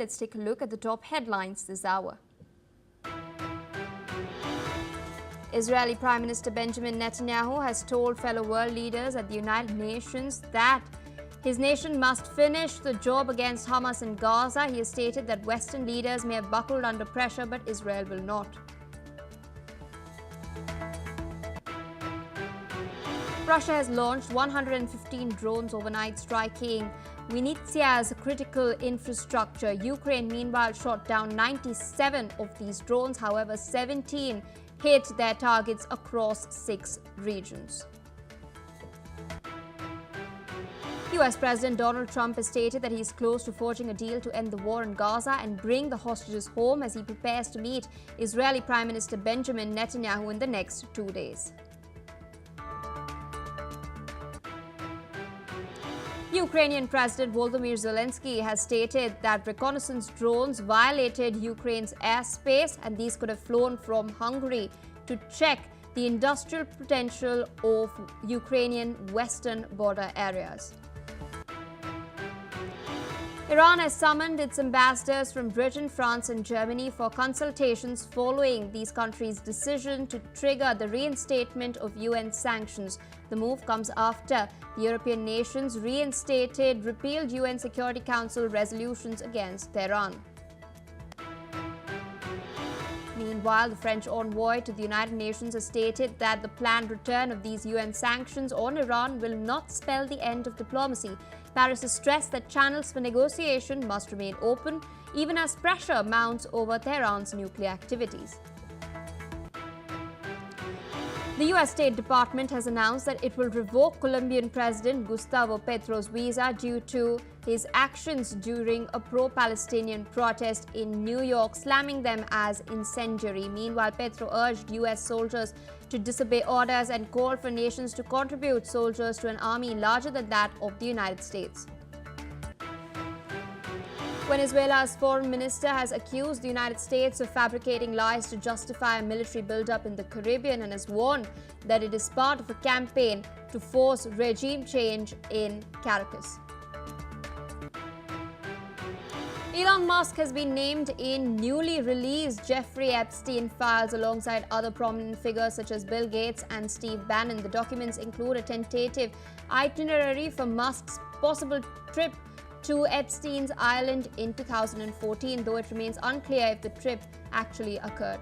let's take a look at the top headlines this hour. Israeli Prime Minister Benjamin Netanyahu has told fellow world leaders at the United Nations that his nation must finish the job against Hamas in Gaza. He has stated that Western leaders may have buckled under pressure, but Israel will not. Russia has launched 115 drones overnight, striking Vinitsia's critical infrastructure. Ukraine, meanwhile, shot down 97 of these drones. However, 17 hit their targets across 6 regions. US President Donald Trump has stated that he is close to forging a deal to end the war in Gaza and bring the hostages home as he prepares to meet Israeli Prime Minister Benjamin Netanyahu in the next 2 days. Ukrainian President Volodymyr Zelensky has stated that reconnaissance drones violated Ukraine's airspace, and these could have flown from Hungary to check the industrial potential of Ukrainian western border areas. Iran has summoned its ambassadors from Britain, France and Germany for consultations following these countries' decision to trigger the reinstatement of UN sanctions. The move comes after the European nations reinstated repealed UN Security Council resolutions against Tehran. Meanwhile, the French envoy to the United Nations has stated that the planned return of these UN sanctions on Iran will not spell the end of diplomacy. Paris has stressed that channels for negotiation must remain open, even as pressure mounts over Tehran's nuclear activities. The U.S. State Department has announced that it will revoke Colombian President Gustavo Petro's visa due to his actions during a pro-Palestinian protest in New York, slamming them as incendiary. Meanwhile, Petro urged U.S. soldiers to disobey orders and called for nations to contribute soldiers to an army larger than that of the United States. Venezuela's foreign minister has accused the United States of fabricating lies to justify a military buildup in the Caribbean and has warned that it is part of a campaign to force regime change in Caracas. Elon Musk has been named in newly released Jeffrey Epstein files alongside other prominent figures such as Bill Gates and Steve Bannon. The documents include a tentative itinerary for Musk's possible trip to Epstein's Island in 2014, though it remains unclear if the trip actually occurred.